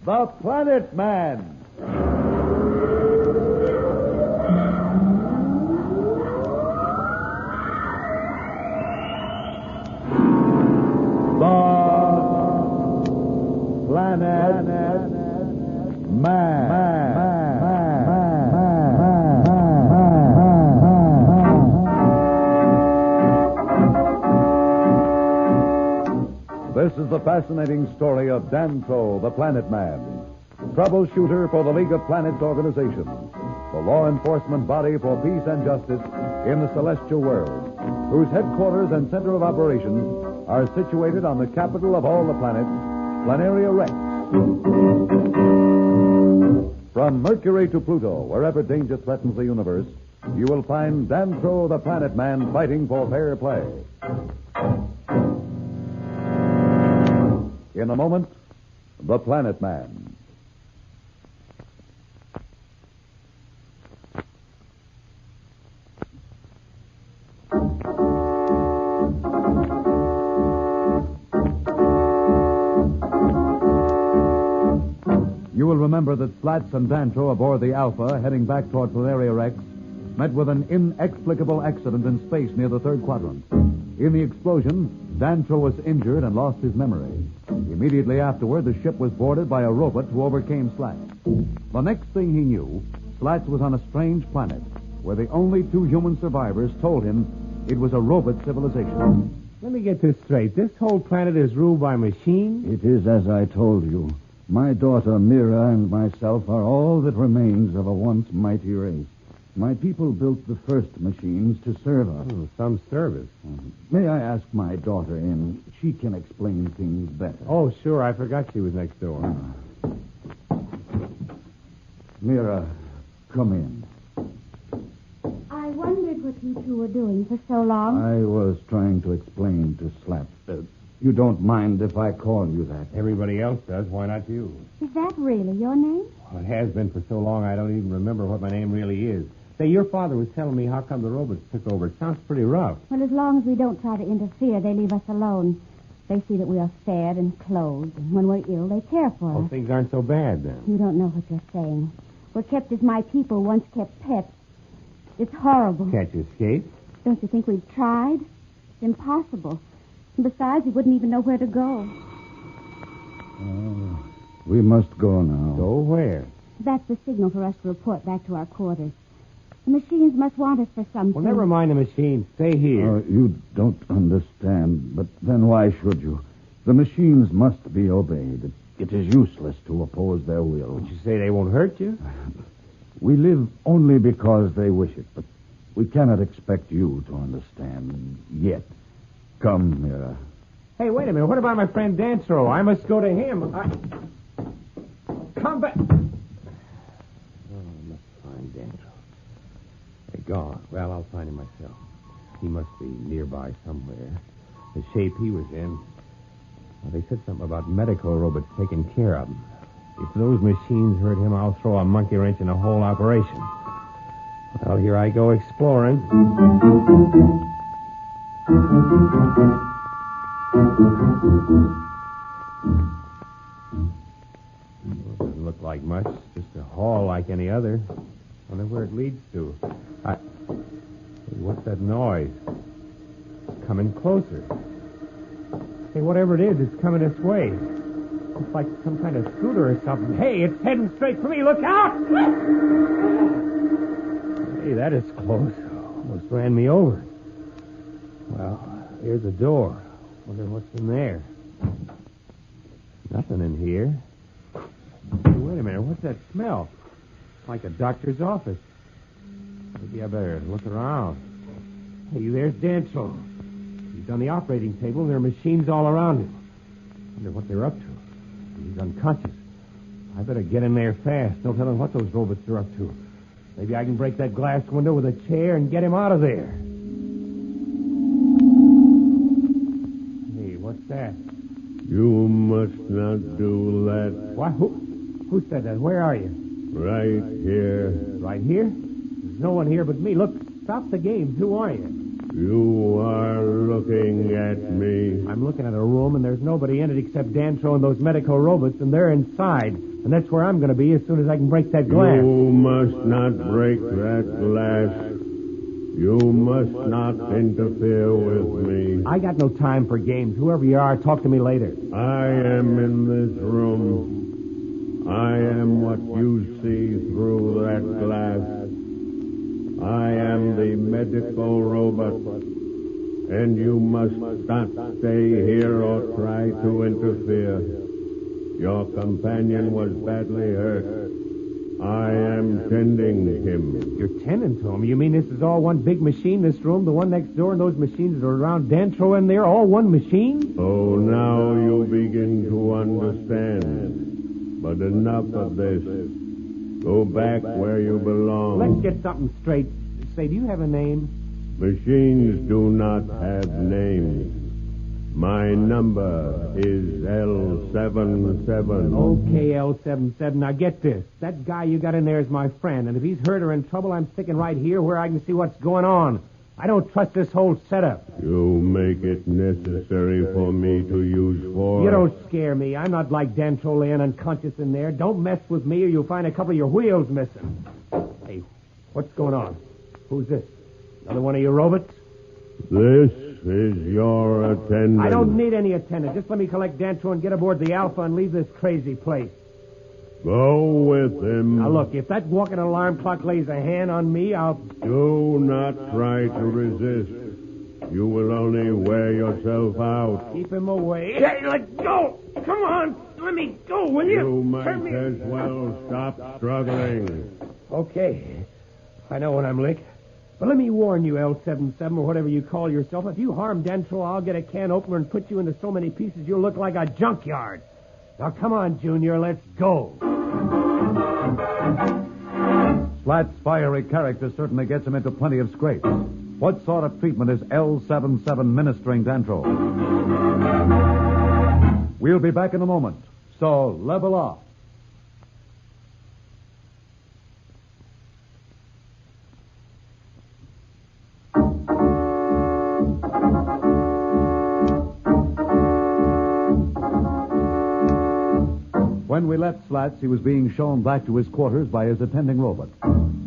The Planet Man. This is the fascinating story of Dantro The Planet Man, troubleshooter for the League of Planets organization, the law enforcement body for peace and justice in the celestial world, whose headquarters and center of operations are situated on the capital of all the planets, Planteria Rex. From Mercury to Pluto, wherever danger threatens the universe, you will find Dantro The Planet Man fighting for fair play. In a moment, The Planet Man. You will remember that Slats and Dantro aboard the Alpha, heading back toward Planteria Rex, met with an inexplicable accident in space near the third quadrant. In the explosion, Dantro was injured and lost his memory. Immediately afterward, the ship was boarded by a robot who overcame Slats. The next thing he knew, Slats was on a strange planet where the only two human survivors told him it was a robot civilization. Let me get this straight. This whole planet is ruled by machines? It is as I told you. My daughter Mira and myself are all that remains of a once mighty race. My people built the first machines to serve us. Some service. May I ask my daughter in? She can explain things better. Oh, sure. I forgot she was next door. Mira, come in. I wondered what you two were doing for so long. I was trying to explain to Slats. You don't mind if I call you that? Everybody else does. Why not you? Is that really your name? Well, it has been for so long I don't even remember what my name really is. Say, your father was telling me how come the robots took over. It sounds pretty rough. Well, as long as we don't try to interfere, they leave us alone. They see that we are fed and clothed, and when we're ill, they care for us. Oh, things aren't so bad, then. You don't know what you're saying. We're kept as my people once kept pets. It's horrible. Can't you escape? Don't you think we've tried? It's impossible. And besides, we wouldn't even know where to go. We must go now. Go where? That's the signal for us to report back to our quarters. The machines must want us for something. Well, never mind the machines. Stay here. You don't understand, but then why should you? The machines must be obeyed. It is useless to oppose their will. Would you say they won't hurt you? We live only because they wish it, but we cannot expect you to understand yet. Come, Mira. Hey, wait a minute. What about my friend Dantro? I must go to him. Come back. Oh, I must find Dantro. Hey, gone. Well, I'll find him myself. He must be nearby somewhere. The shape he was in. Well, they said something about medical robots taking care of him. If those machines hurt him, I'll throw a monkey wrench in the whole operation. Well, here I go exploring. Well, doesn't look like much. Just a hall like any other. Wonder where it leads to. Hey, what's that noise? It's coming closer. Hey, whatever it is, it's coming this way. It's like some kind of scooter or something. Hey, it's heading straight for me. Look out! Hey, that is close. Almost ran me over. Well, here's a door. Wonder what's in there. Nothing in here. Hey, wait a minute. What's that smell? Like a doctor's office. Maybe I better look around. Hey, there's Dantro. He's on the operating table, and there are machines all around him. Wonder what they're up to. He's unconscious. I better get in there fast. No telling what those robots are up to. Maybe I can break that glass window with a chair and get him out of there. Hey, what's that? You must not do that. What? Who said that? Where are you? Right here. Right here? There's no one here but me. Look, stop the games. Who are you? You are looking at me. I'm looking at a room, and there's nobody in it except Dantro and those medical robots, and they're inside. And that's where I'm going to be as soon as I can break that glass. You must not break that glass. You must not interfere with me. I got no time for games. Whoever you are, talk to me later. I am in this room. I am what you see through that glass. I am the medical robot. And you must not stay here or try to interfere. Your companion was badly hurt. I am tending him. You're tending to him? You mean this is all one big machine, this room, the one next door, and those machines that are around Dantro and they're all one machine? Oh, now you begin to understand. But enough of this. Go back where you belong. Let's get something straight. Say, do you have a name? Machines do not have names. My number is L77. Okay, L77. Now get this. That guy you got in there is my friend, and if he's hurt or in trouble, I'm sticking right here where I can see what's going on. I don't trust this whole setup. You make it necessary for me to use force. You don't scare me. I'm not like Dantro laying unconscious in there. Don't mess with me or you'll find a couple of your wheels missing. Hey, what's going on? Who's this? Another one of your robots? This is your attendant. I don't need any attendant. Just let me collect Dantro and get aboard the Alpha and leave this crazy place. Go with him. Now, look, if that walking alarm clock lays a hand on me, I'll... Do not try to resist. You will only wear yourself out. Keep him away. Hey, let go! Come on! Let me go, will you? You might as well stop struggling. Okay. I know when I'm licked. But let me warn you, L77, or whatever you call yourself, if you harm Dantro, I'll get a can opener and put you into so many pieces you'll look like a junkyard. Now, come on, Junior, let's go. Slats' fiery character certainly gets him into plenty of scrapes. What sort of treatment is L77 ministering Dantro? We'll be back in a moment, so level off. When we left Slats, he was being shown back to his quarters by his attending robot.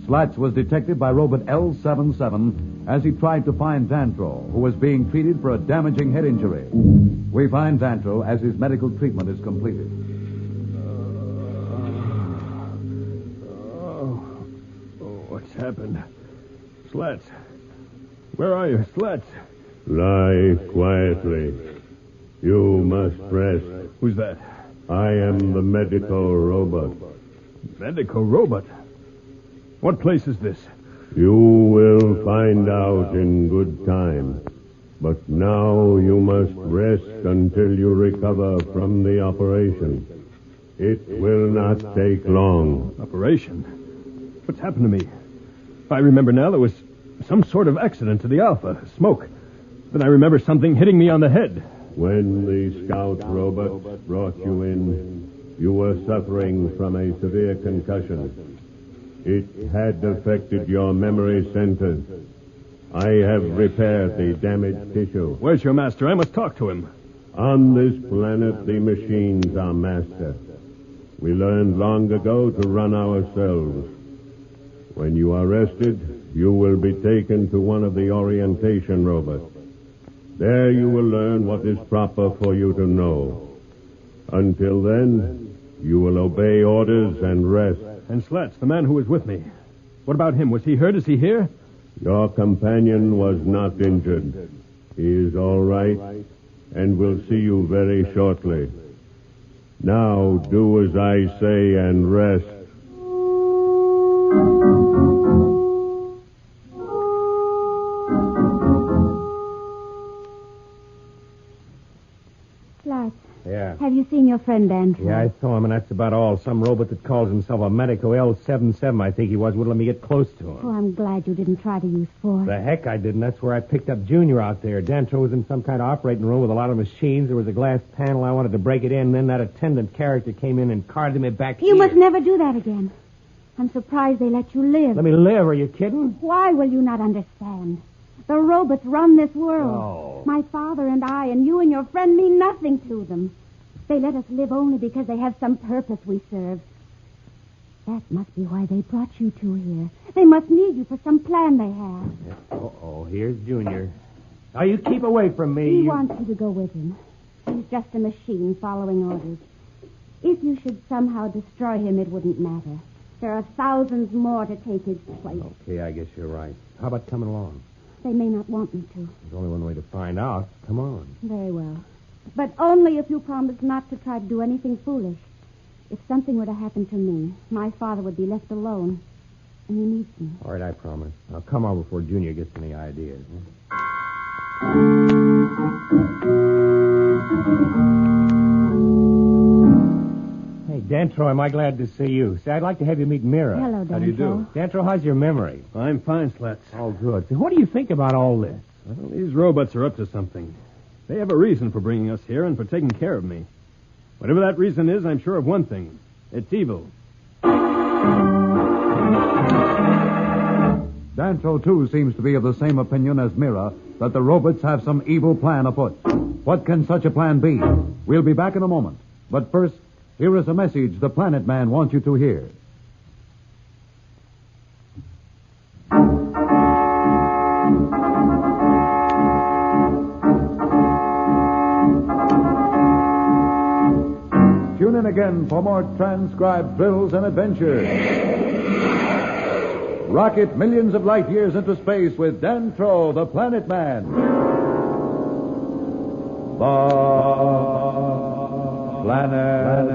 Slats was detected by robot L77 as he tried to find Dantro, who was being treated for a damaging head injury. We find Dantro as his medical treatment is completed. What's happened? Slats. Where are you, Slats? Lie quietly. You must rest. Who's that? I am the medical robot. Medical robot? What place is this? You will find out in good time. But now you must rest until you recover from the operation. It will not take long. Operation? What's happened to me? If I remember now, there was some sort of accident to the Alpha. Smoke. Then I remember something hitting me on the head. When the scout robot brought you in, you were suffering from a severe concussion. It had affected your memory centers. I have repaired the damaged tissue. Where's your master? I must talk to him. On this planet, the machines are master. We learned long ago to run ourselves. When you are rested, you will be taken to one of the orientation robots. There you will learn what is proper for you to know. Until then, you will obey orders and rest. And Slats, the man who was with me. What about him? Was he hurt? Is he here? Your companion was not injured. He is all right and will see you very shortly. Now do as I say and rest. Slats, Yeah. have you seen your friend Dantro? Yeah, I saw him, and that's about all. Some robot that calls himself a medico L77, I think he was, wouldn't let me get close to him. Oh, I'm glad you didn't try to use force. The heck I didn't. That's where I picked up Junior out there. Dantro was in some kind of operating room with a lot of machines. There was a glass panel. I wanted to break it in. Then that attendant character came in and carted me back You here. must never do that again. I'm surprised they let you live. Let me live. Are you kidding? Why will you not understand? The robots run this world. Oh. My father and I and you and your friend mean nothing to them. They let us live only because they have some purpose we serve. That must be why they brought you two here. They must need you for some plan they have. Uh-oh, here's Junior. Now, you keep away from me. He wants you to go with him. He's just a machine following orders. If you should somehow destroy him, it wouldn't matter. There are thousands more to take his place. Okay, I guess you're right. How about coming along? They may not want me to. There's only one way to find out. Come on. Very well. But only if you promise not to try to do anything foolish. If something were to happen to me, my father would be left alone. And he needs me. All right, I promise. Now, come on before Junior gets any ideas. Hey, Dantro, am I glad to see you? Say, I'd like to have you meet Mira. Hello, Dantro. How do you do? Dantro, how's your memory? I'm fine, Slats. Oh, good. So what do you think about all this? Well, these robots are up to something. They have a reason for bringing us here and for taking care of me. Whatever that reason is, I'm sure of one thing. It's evil. Dantro, too, seems to be of the same opinion as Mira, that the robots have some evil plan afoot. What can such a plan be? We'll be back in a moment. But first, here is a message the Planet Man wants you to hear. Tune in again for more transcribed thrills and adventures. Rocket millions of light years into space with Dantro, the Planet Man. The Planet